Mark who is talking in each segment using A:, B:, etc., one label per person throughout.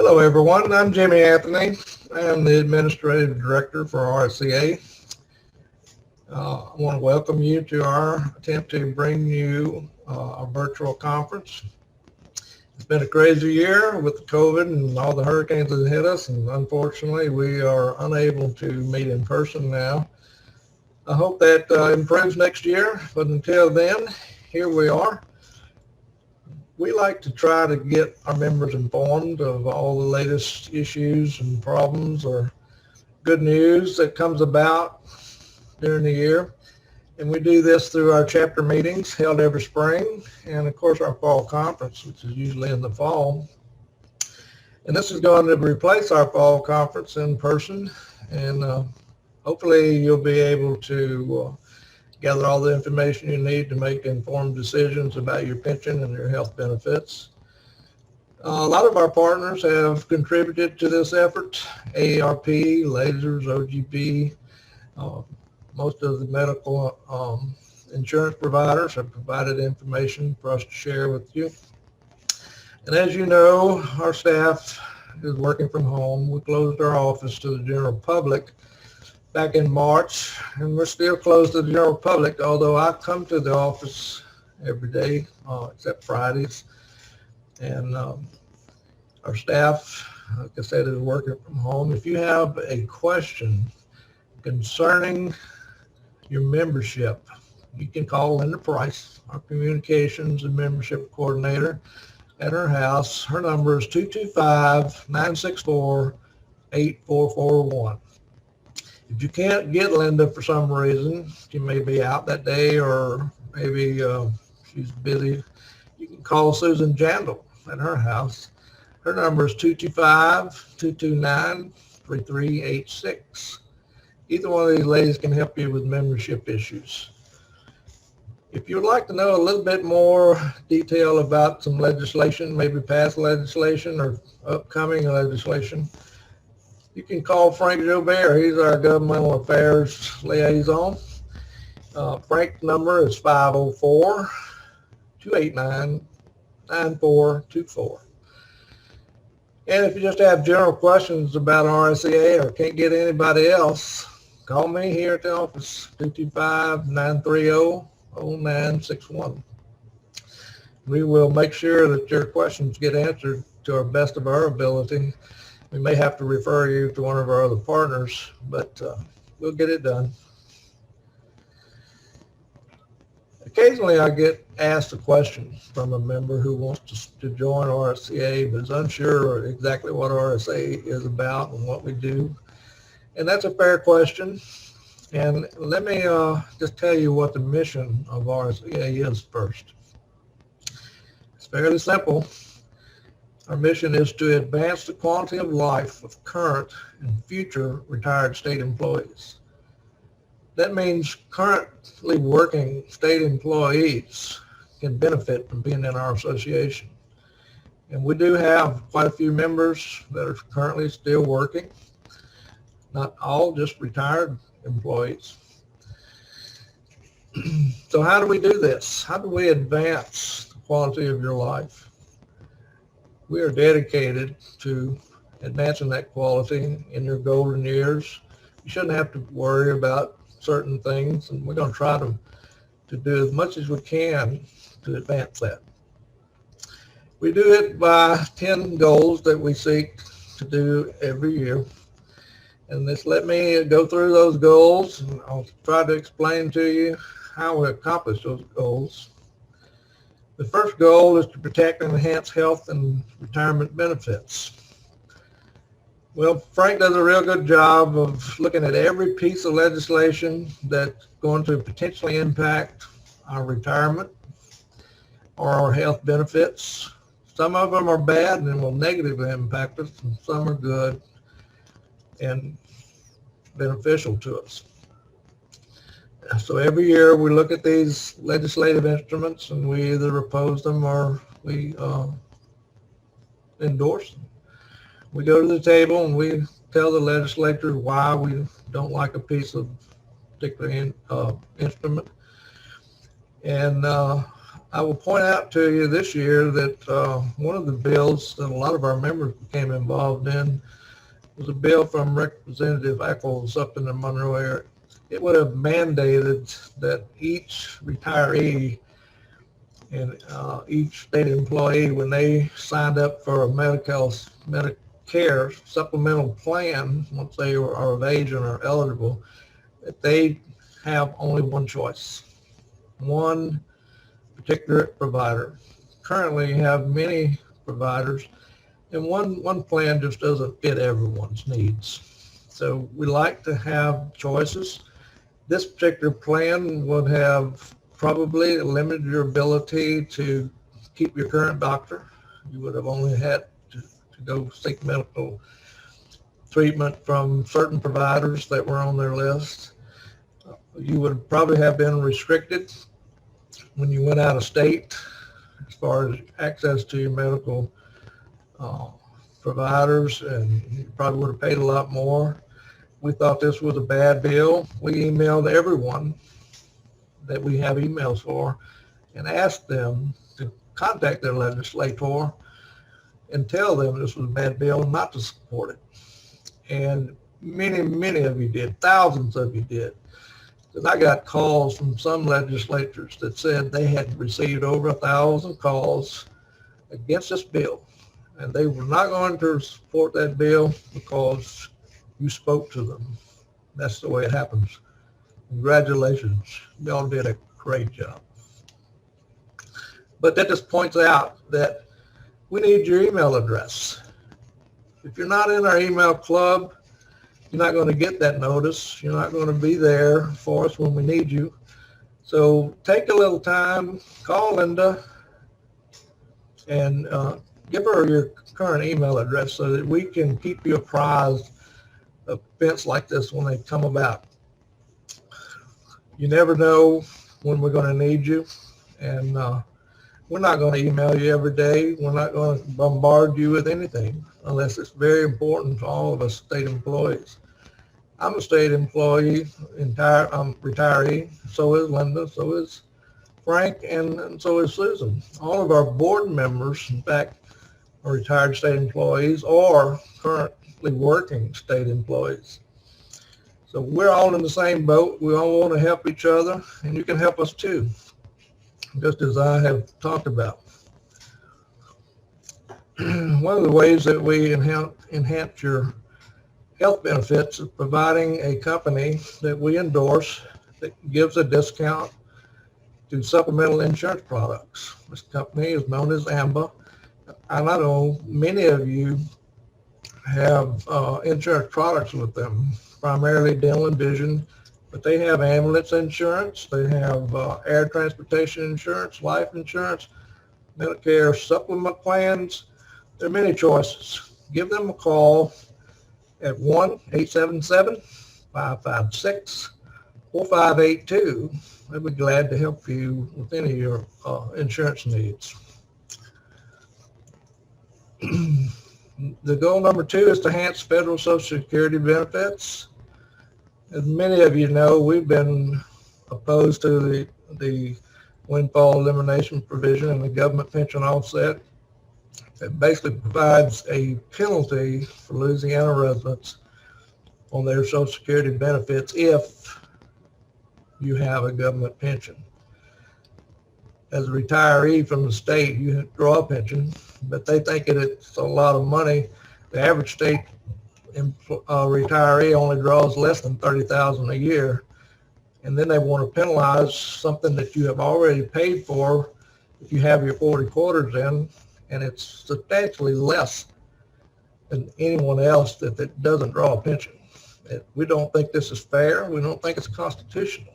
A: Hello, everyone. I'm Jimmy Anthony. I am the Administrative Director for RSEA. I want to welcome you to our attempt to bring you a virtual conference. It's been a crazy year with COVID and all the hurricanes that hit us, and unfortunately, we are unable to meet in person now. I hope that improves next year, but until then, here we are. We like to try to get our members informed of all the latest issues and problems or good news that comes about during the year. And we do this through our chapter meetings held every spring, and of course our fall conference, which is usually in the fall. And this is going to replace our fall conference in person, and hopefully you'll be able to gather all the information you need to make informed decisions about your pension and your health benefits. A lot of our partners have contributed to this effort: AARP, Lasers, OGP. Most of the medical insurance providers have provided information for us to share with you. And as you know, our staff is working from home. We closed our office to the general public back in March, and we're still closed to the general public, although I come to the office every day except Fridays. And our staff, like I said, is working from home. If you have a question concerning your membership, you can call Linda Price, our communications and membership coordinator, at her house. Her number is 225-964-8441. If you can't get Linda for some reason, she may be out that day or maybe she's busy, you can call Susan Jandal at her house. Her number is 225-229-3386. Either one of these ladies can help you with membership issues. If you would like to know a little bit more detail about some legislation, maybe past legislation or upcoming legislation, you can call Frank Jobert. He's our governmental affairs liaison. Frank's number is 504-289-9424. And if you just have general questions about RSEA or can't get anybody else, call me here at the office, 225-930-0961. We will make sure that your questions get answered to our best of our ability. We may have to refer you to one of our other partners, but we'll get it done. Occasionally I get asked a question from a member who wants to join RSEA but is unsure exactly what RSEA is about and what we do. And that's a fair question. And let me just tell you what the mission of RSEA is first. It's fairly simple. Our mission is to advance the quality of life of current and future retired state employees. That means currently working state employees can benefit from being in our association. And we do have quite a few members that are currently still working. Not all, just retired employees. So how do we do this? How do we advance the quality of your life? We are dedicated to advancing that quality in your golden years. You shouldn't have to worry about certain things, and we're going to try to do as much as we can to advance that. We do it by 10 goals that we seek to do every year. And just let me go through those goals, and I'll try to explain to you how we accomplish those goals. The first goal is to protect and enhance health and retirement benefits. Well, Frank does a real good job of looking at every piece of legislation that's going to potentially impact our retirement or our health benefits. Some of them are bad and will negatively impact us, and some are good and beneficial to us. So every year we look at these legislative instruments and we either oppose them or we endorse them. We go to the table and we tell the legislators why we don't like a piece of particular instrument. And I will point out to you this year that one of the bills that a lot of our members became involved in was a bill from Representative Eccles up in the Monroe area. It would have mandated that each retiree and each state employee, when they signed up for a Medicare supplemental plan, once they are of age and are eligible, that they have only one choice, one particular provider. Currently, you have many providers, and one plan just doesn't fit everyone's needs. So we like to have choices. This particular plan would have probably limited your ability to keep your current doctor. You would have only had to go seek medical treatment from certain providers that were on their list. You would probably have been restricted when you went out of state as far as access to your medical providers, and you probably would have paid a lot more. We thought this was a bad bill. We emailed everyone that we have emails for and asked them to contact their legislator and tell them this was a bad bill and not to support it. And many of you did. Thousands of you did. Because I got calls from some legislators that said they had received over 1,000 calls against this bill, and they were not going to support that bill because you spoke to them. That's the way it happens. Congratulations. Y'all did a great job. But that just points out that we need your email address. If you're not in our email club, you're not going to get that notice. You're not going to be there for us when we need you. So take a little time, call Linda, and give her your current email address so that we can keep you apprised of events like this when they come about. You never know when we're going to need you, and we're not going to email you every day. We're not going to bombard you with anything unless it's very important to all of us state employees. I'm a state employee, I'm retiree. So is Linda, so is Frank, and so is Susan. All of our board members, in fact, are retired state employees or currently working state employees. So we're all in the same boat. We all want to help each other, and you can help us too, just as I have talked about. One of the ways that we enhance your health benefits is providing a company that we endorse that gives a discount to supplemental insurance products. This company is known as AMBA. And I know many of you have insurance products with them, primarily dental and vision, but they have ambulance insurance, they have air transportation insurance, life insurance, Medicare supplement plans. There are many choices. Give them a call at 1-877-556-4582. They'll be glad to help you with any of your insurance needs. The goal number 2 is to enhance federal Social Security benefits. As many of you know, we've been opposed to the windfall elimination provision in the government pension offset. It basically provides a penalty for Louisiana residents on their Social Security benefits if you have a government pension. As a retiree from the state, you draw a pension, but they think it's a lot of money. The average state retiree only draws less than $30,000 a year, and then they want to penalize something that you have already paid for if you have your 40 quarters in, and it's substantially less than anyone else that doesn't draw a pension. We don't think this is fair. We don't think it's constitutional,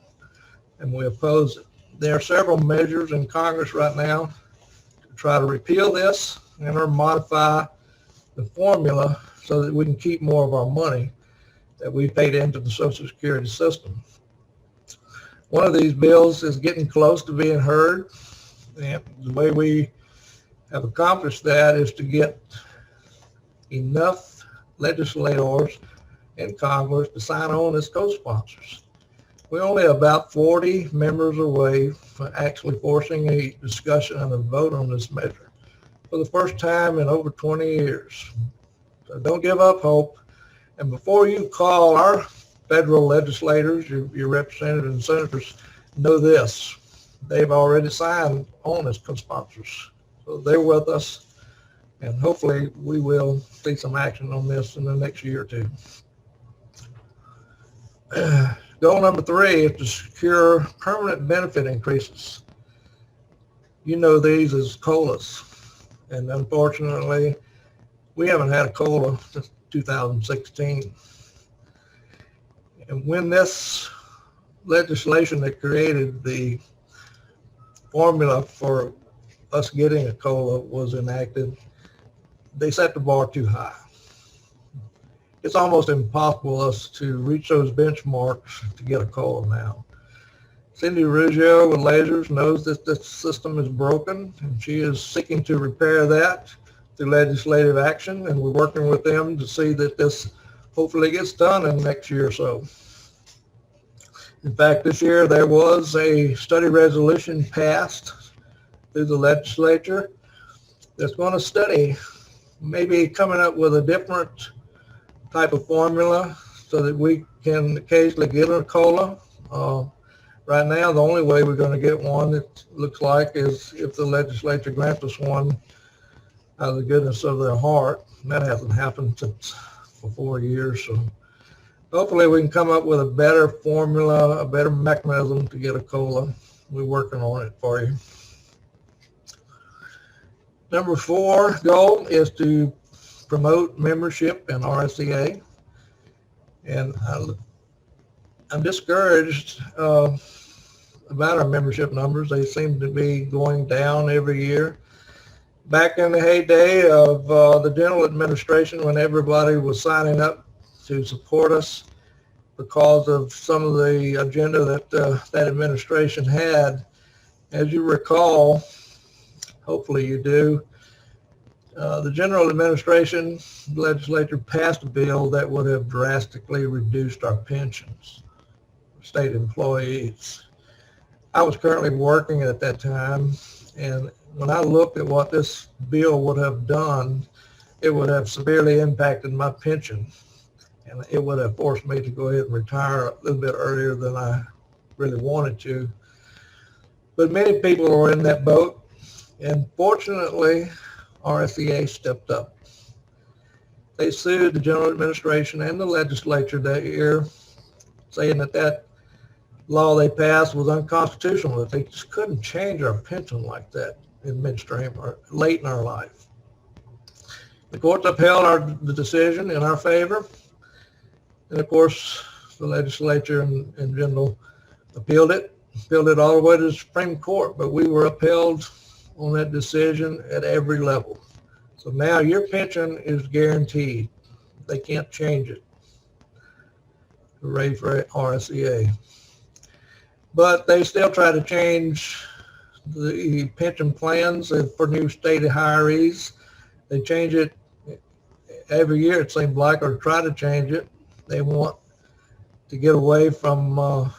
A: and we oppose it. There are several measures in Congress right now to try to repeal this and or modify the formula so that we can keep more of our money that we paid into the Social Security system. One of these bills is getting close to being heard. And the way we have accomplished that is to get enough legislators in Congress to sign on as co-sponsors. We're only about 40 members away from actually forcing a discussion and a vote on this measure for the first time in over 20 years. So don't give up hope. And before you call our federal legislators, your representatives and senators, know this. They've already signed on as co-sponsors. So they're with us. And hopefully we will see some action on this in the next year or two. Goal number 3 is to secure permanent benefit increases. You know these as COLAs. And unfortunately, we haven't had a COLA since 2016. And when this legislation that created the formula for us getting a COLA was enacted, they set the bar too high. It's almost impossible for us to reach those benchmarks to get a COLA now. Cindy Ruggiero with Lasers knows that this system is broken, and she is seeking to repair that through legislative action, and we're working with them to see that this hopefully gets done in the next year or so. In fact, this year there was a study resolution passed through the legislature that's going to study maybe coming up with a different type of formula so that we can occasionally get a COLA. Right now, the only way we're going to get one, it looks like, is if the legislature grants us one out of the goodness of their heart. And that hasn't happened since for 4 years. So hopefully we can come up with a better formula, a better mechanism to get a COLA. We're working on it for you. Number 4 goal is to promote membership in RSEA. And I'm discouraged about our membership numbers. They seem to be going down every year. Back in the heyday of the general administration, when everybody was signing up to support us because of some of the agenda that that administration had, as you recall, hopefully you do, the general administration legislature passed a bill that would have drastically reduced our pensions for state employees. I was currently working at that time, and when I looked at what this bill would have done, it would have severely impacted my pension, and it would have forced me to go ahead and retire a little bit earlier than I really wanted to. But many people are in that boat, and fortunately, RSEA stepped up. They sued the general administration and the legislature that year, saying that that law they passed was unconstitutional, that they just couldn't change our pension like that in midstream or late in our life. The courts upheld the decision in our favor, and of course the legislature in general appealed it all the way to the Supreme Court, but we were upheld on that decision at every level. So now your pension is guaranteed. They can't change it. Hooray for RSEA. But they still try to change the pension plans for new state hirees. They change it every year, it seems like, or try to change it. They want to get away from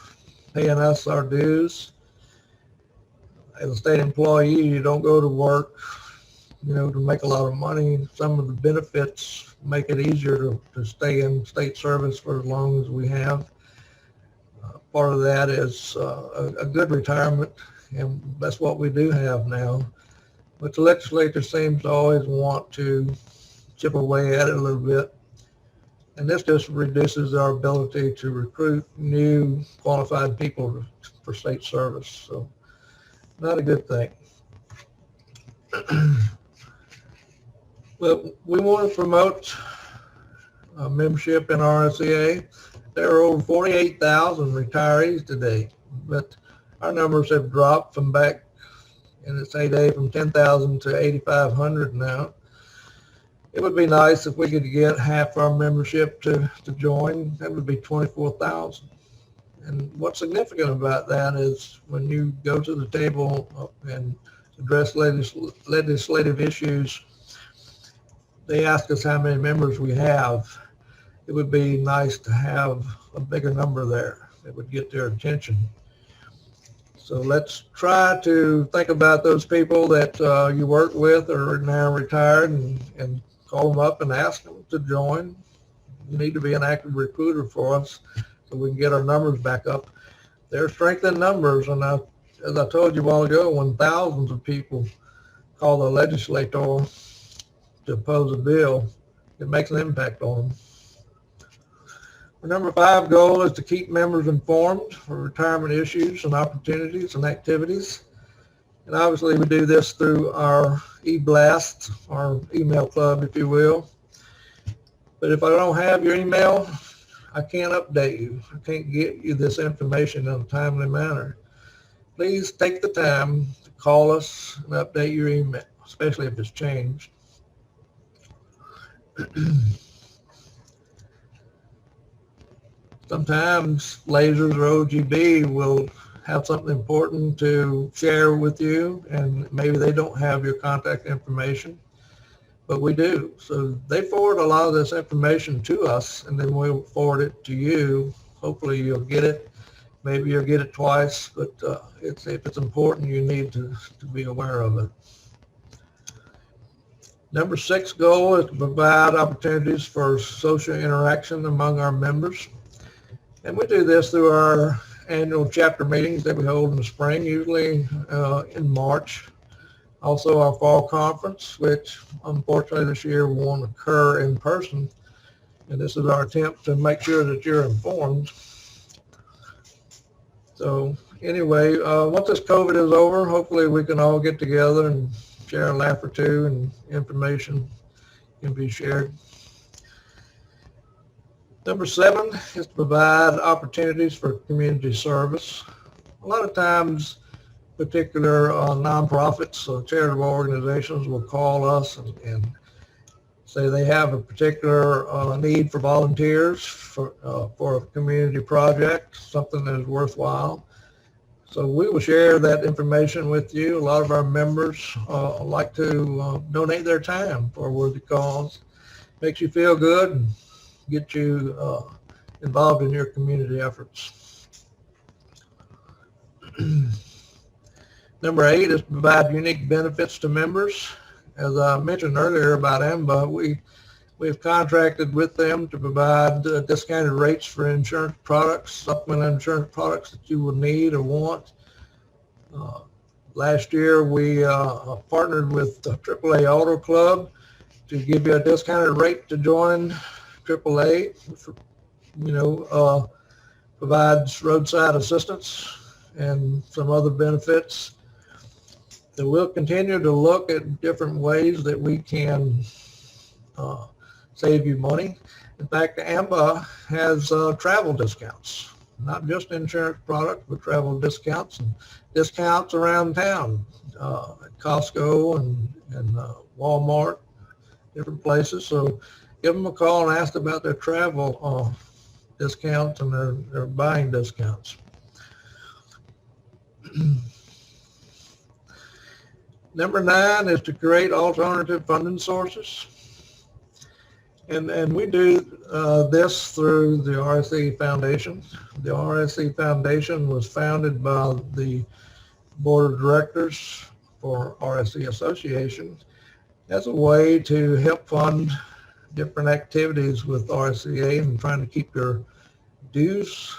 A: paying us our dues. As a state employee, you don't go to work, to make a lot of money. Some of the benefits make it easier to stay in state service for as long as we have. Part of that is a good retirement, and that's what we do have now. But the legislature seems to always want to chip away at it a little bit. And this just reduces our ability to recruit new qualified people for state service. So not a good thing. But we want to promote membership in RSEA. There are over 48,000 retirees today, but our numbers have dropped from back in its heyday from 10,000 to 8,500 now. It would be nice if we could get half our membership to join. That would be 24,000. And what's significant about that is when you go to the table and address legislative issues, they ask us how many members we have. It would be nice to have a bigger number there. that would get their attention. So let's try to think about those people that you work with or are now retired, and call them up and ask them to join. You need to be an active recruiter for us so we can get our numbers back up. There are strength in numbers, and as I told you a while ago, when thousands of people call the legislator to oppose a bill, it makes an impact on them. Our number 5 goal is to keep members informed for retirement issues and opportunities and activities. And obviously we do this through our e-blast, our email club, if you will. But if I don't have your email, I can't update you. I can't get you this information in a timely manner. Please take the time to call us and update your email, especially if it's changed. Sometimes lasers or OGB will have something important to share with you, and maybe they don't have your contact information, but we do. So they forward a lot of this information to us, and then we'll forward it to you. Hopefully you'll get it. Maybe you'll get it twice, but if it's important, you need to be aware of it. Number 6 goal is to provide opportunities for social interaction among our members. And we do this through our annual chapter meetings that we hold in the spring, usually in March. Also our fall conference, which unfortunately this year won't occur in person. And this is our attempt to make sure that you're informed. So anyway, once this COVID is over, hopefully we can all get together and share a laugh or two, and information can be shared. Number 7 is to provide opportunities for community service. A lot of times, particular nonprofits or charitable organizations will call us and say they have a particular need for volunteers for a community project, something that is worthwhile. So we will share that information with you. A lot of our members like to donate their time for a worthy cause. Makes you feel good and get you involved in your community efforts. Number 8 is to provide unique benefits to members. As I mentioned earlier about AMBA, we've contracted with them to provide discounted rates for insurance products, supplemental insurance products that you will need or want. Last year, we partnered with the AAA Auto Club to give you a discounted rate to join AAA. Provides roadside assistance and some other benefits. So we'll continue to look at different ways that we can save you money. In fact, AMBA has travel discounts, not just insurance products, but travel discounts and discounts around town at Costco and Walmart, different places. So give them a call and ask about their travel discounts and their buying discounts. Number 9 is to create alternative funding sources. And we do this through the RSEA Foundation. The RSEA Foundation was founded by the Board of Directors for RSEA Association as a way to help fund different activities with RSEA and trying to keep your dues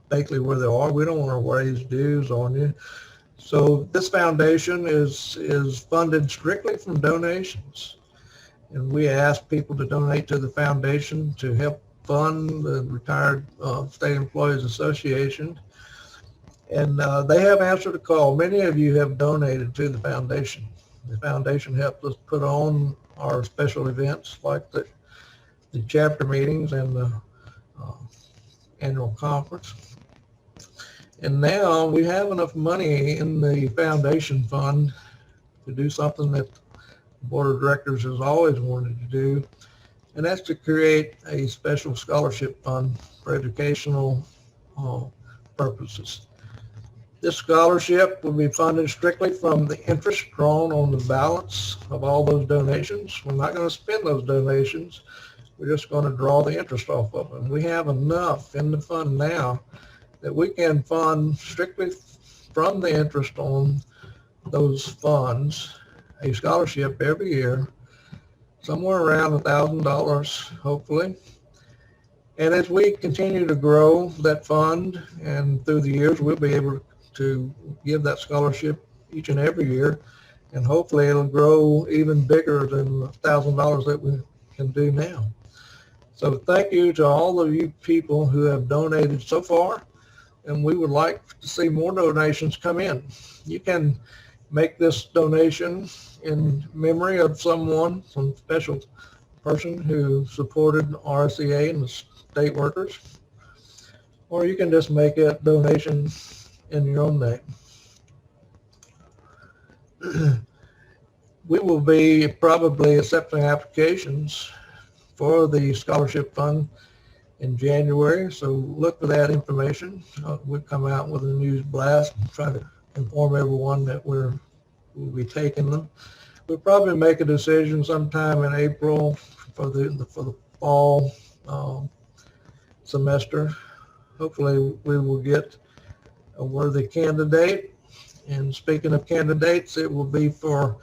A: basically where they are. We don't want to raise dues on you. So this foundation is funded strictly from donations. And we ask people to donate to the foundation to help fund the Retired State Employees Association. And they have answered the call. Many of you have donated to the foundation. The foundation helped us put on our special events like the chapter meetings and the annual conference. And now we have enough money in the foundation fund to do something that the Board of Directors has always wanted to do, and that's to create a special scholarship fund for educational purposes. This scholarship will be funded strictly from the interest drawn on the balance of all those donations. We're not going to spend those donations. We're just going to draw the interest off of them. We have enough in the fund now that we can fund strictly from the interest on those funds a scholarship every year, somewhere around $1,000, hopefully. And as we continue to grow that fund and through the years, we'll be able to give that scholarship each and every year. And hopefully it'll grow even bigger than the $1,000 that we can do now. So thank you to all of you people who have donated so far. And we would like to see more donations come in. You can make this donation in memory of someone, some special person who supported RSEA and the state workers, or you can just make a donation in your own name. We will be probably accepting applications for the scholarship fund in January, so look for that information. We'll come out with a news blast and try to inform everyone that we'll be taking them. We'll probably make a decision sometime in April for the fall semester. Hopefully we will get a worthy candidate. And speaking of candidates, it will be for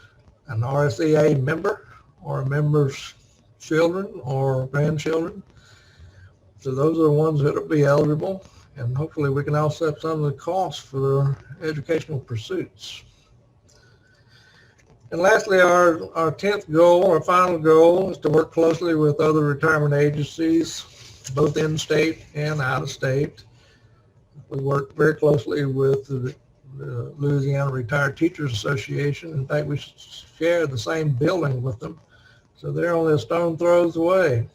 A: an RSEA member or a member's children or grandchildren. So those are the ones that will be eligible, and hopefully we can offset some of the costs for their educational pursuits. And lastly, our 10th goal, our final goal, is to work closely with other retirement agencies, both in state and out of state. We work very closely with the Louisiana Retired Teachers Association. In fact, we share the same building with them, so they're only a stone throws away.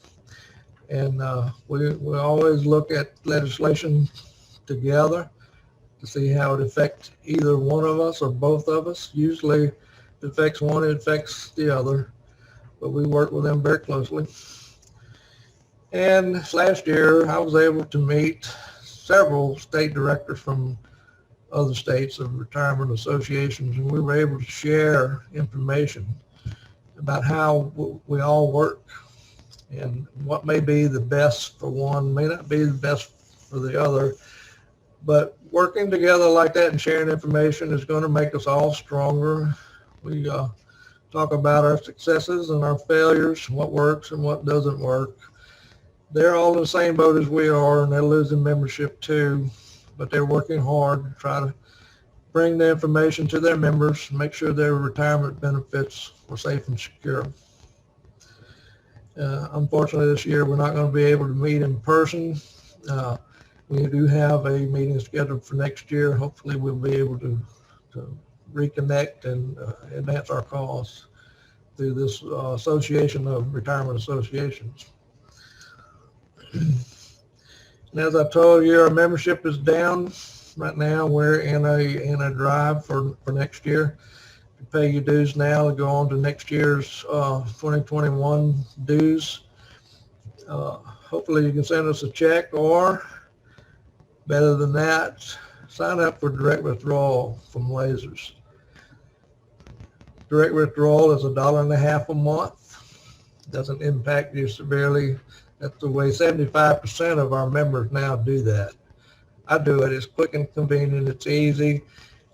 A: And we always look at legislation together to see how it affects either one of us or both of us. Usually if it affects one, it affects the other, but we work with them very closely. And last year I was able to meet several state directors from other states of retirement associations, and we were able to share information about how we all work, and what may be the best for one may not be the best for the other. But working together like that and sharing information is going to make us all stronger. We talk about our successes and our failures, what works and what doesn't work. They're all in the same boat as we are, and they're losing membership too, but they're working hard to try to bring the information to their members, make sure their retirement benefits are safe and secure. Unfortunately, this year we're not going to be able to meet in person. We do have a meeting scheduled for next year. Hopefully we'll be able to reconnect and advance our cause through this Association of Retirement Associations. And as I told you, our membership is down. Right now we're in a drive for next year. You pay your dues now to go on to next year's 2021 dues. Hopefully you can send us a check, or better than that, sign up for direct withdrawal from Lasers. Direct withdrawal is $1.50 a month. Doesn't impact you severely. That's the way 75% of our members now do that. I do it. It's quick and convenient. It's easy.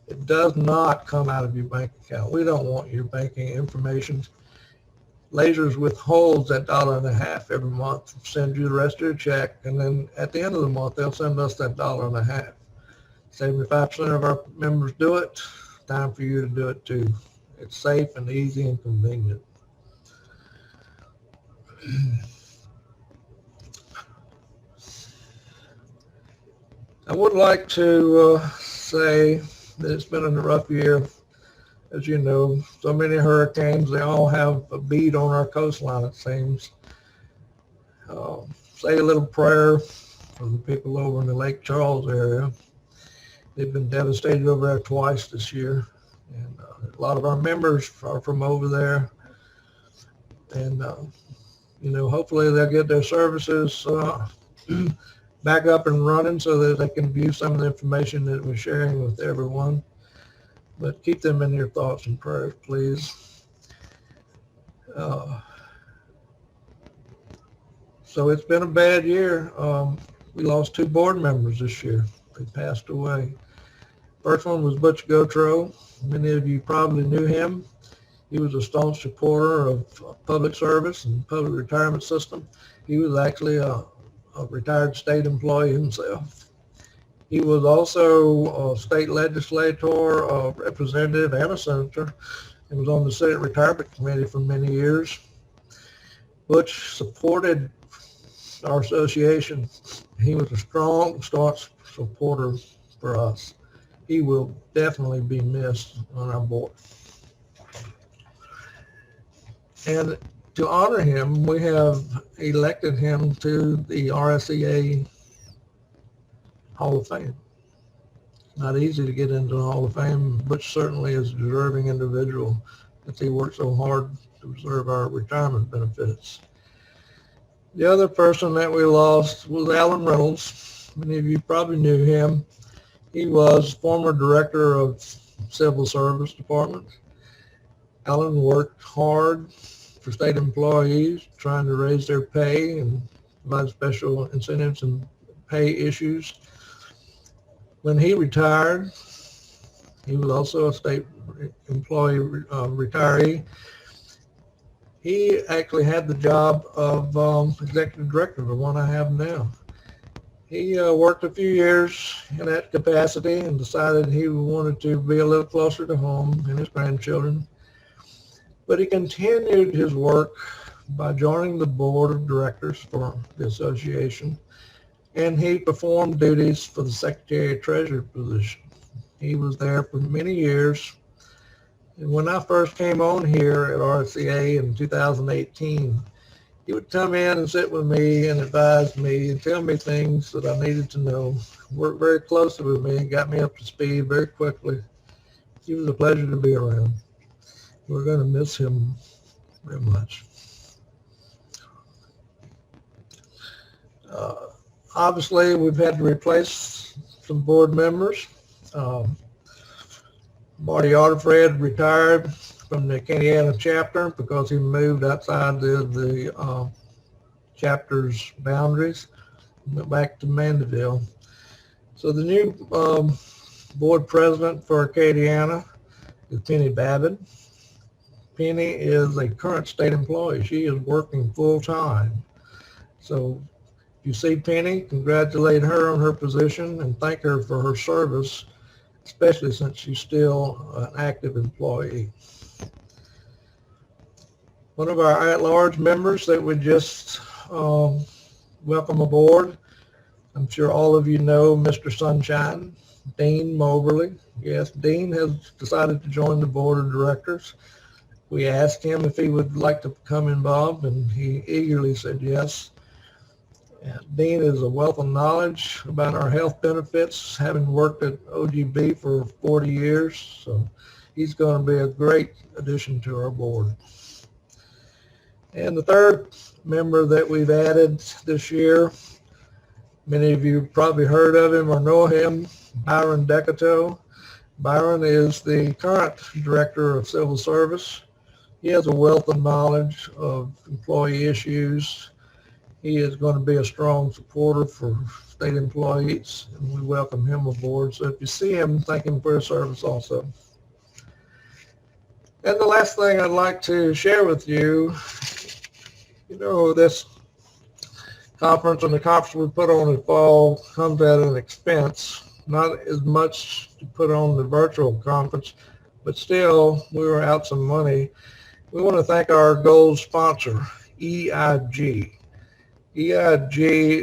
A: It does not come out of your bank account. We don't want your banking information. Lasers withholds that $1.50 every month, send you the rest of your check, and then at the end of the month they'll send us that $1.50. 75% of our members do it. Time for you to do it too. It's safe and easy and convenient. I would like to say that it's been a rough year. As you know, so many hurricanes, they all have a bead on our coastline, it seems. Say a little prayer for the people over in the Lake Charles area. They've been devastated over there twice this year. And a lot of our members are from over there. And, hopefully they'll get their services back up and running so that they can view some of the information that we're sharing with everyone. But keep them in your thoughts and prayers, please. So it's been a bad year. We lost 2 board members this year. They passed away. First one was Butch Gautreaux. Many of you probably knew him. He was a staunch supporter of public service and public retirement system. He was actually a retired state employee himself. He was also a state legislator, a representative, and a senator, and was on the Senate Retirement Committee for many years. Butch supported our association. He was a strong, staunch supporter for us. He will definitely be missed on our board. And to honor him, we have elected him to the RSEA Hall of Fame. Not easy to get into the Hall of Fame, but certainly is a deserving individual that he worked so hard to preserve our retirement benefits. The other person that we lost was Alan Reynolds. Many of you probably knew him. He was former director of Civil Service Department. Alan worked hard for state employees, trying to raise their pay and provide special incentives and pay issues. When he retired, he was also a state employee retiree. He actually had the job of executive director, the one I have now. He worked a few years in that capacity and decided he wanted to be a little closer to home and his grandchildren. But he continued his work by joining the board of directors for the association, and he performed duties for the Secretary of Treasury position. He was there for many years. And when I first came on here at RSEA in 2018, he would come in and sit with me and advise me and tell me things that I needed to know. Worked very closely with me and got me up to speed very quickly. He was a pleasure to be around. We're going to miss him very much. Obviously, we've had to replace some board members. Marty Arterfred retired from the Acadiana chapter because he moved outside the chapter's boundaries, went back to Mandeville. So the new board president for Acadiana is Penny Babbitt. Penny is a current state employee. She is working full time. So if you see Penny, congratulate her on her position and thank her for her service, especially since she's still an active employee. One of our at-large members that we just welcome aboard, I'm sure all of you know Mr. Sunshine, Dean Moberly. Yes, Dean has decided to join the board of directors. We asked him if he would like to become involved, and he eagerly said yes. And Dean is a wealth of knowledge about our health benefits, having worked at OGB for 40 years. So he's going to be a great addition to our board. And the third member that we've added this year, many of you probably heard of him or know him, Byron Decato. Byron is the current director of civil service. He has a wealth of knowledge of employee issues. He is going to be a strong supporter for state employees, and we welcome him aboard. So if you see him, thank him for his service also. And the last thing I'd like to share with you, this conference and the conference we put on in the fall comes at an expense, not as much to put on the virtual conference, but still we were out some money. We want to thank our gold sponsor, EIG. EIG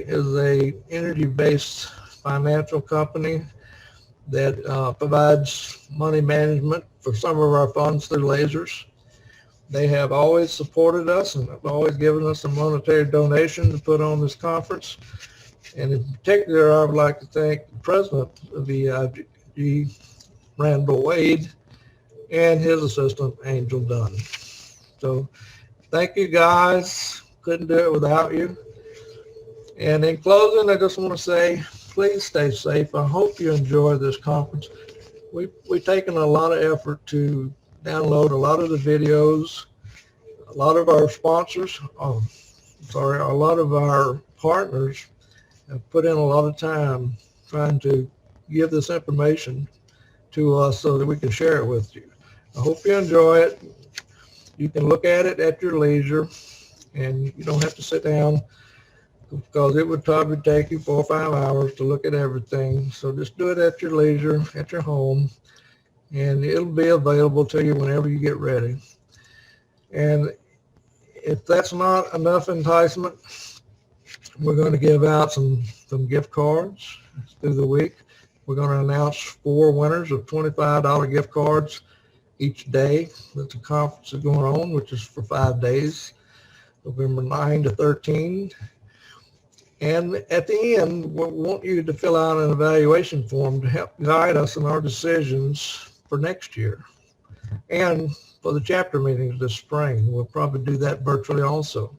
A: is a energy-based financial company that provides money management for some of our funds through lasers. They have always supported us and have always given us a monetary donation to put on this conference. And in particular, I would like to thank the president of EIG, Randall Wade, and his assistant, Angel Dunn. So thank you, guys. Couldn't do it without you. And in closing, I just want to say, please stay safe. I hope you enjoy this conference. We've taken a lot of effort to download a lot of the videos. A lot of our sponsors sorry, a lot of our partners have put in a lot of time trying to give this information to us so that we can share it with you. I hope you enjoy it. You can look at it at your leisure, and you don't have to sit down because it would probably take you 4 or 5 hours to look at everything. So just do it at your leisure, at your home, and it'll be available to you whenever you get ready. And if that's not enough enticement, we're going to give out some gift cards through the week. We're going to announce 4 winners of $25 gift cards each day that the conference is going on, which is for 5 days, November 9 to 13. And at the end, we want you to fill out an evaluation form to help guide us in our decisions for next year and for the chapter meetings this spring. We'll probably do that virtually also.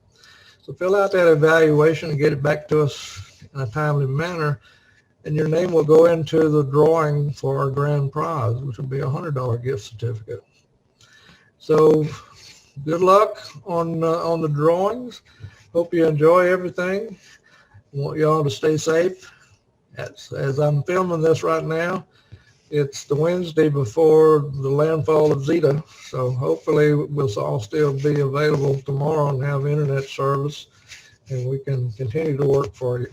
A: So fill out that evaluation and get it back to us in a timely manner, and your name will go into the drawing for our grand prize, which will be a $100 gift certificate. So good luck on the drawings. Hope you enjoy everything. I want you all to stay safe. As I'm filming this right now, it's the Wednesday before the landfall of Zeta, so hopefully we'll all still be available tomorrow and have internet service, and we can continue to work for you.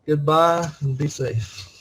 A: Goodbye and be safe.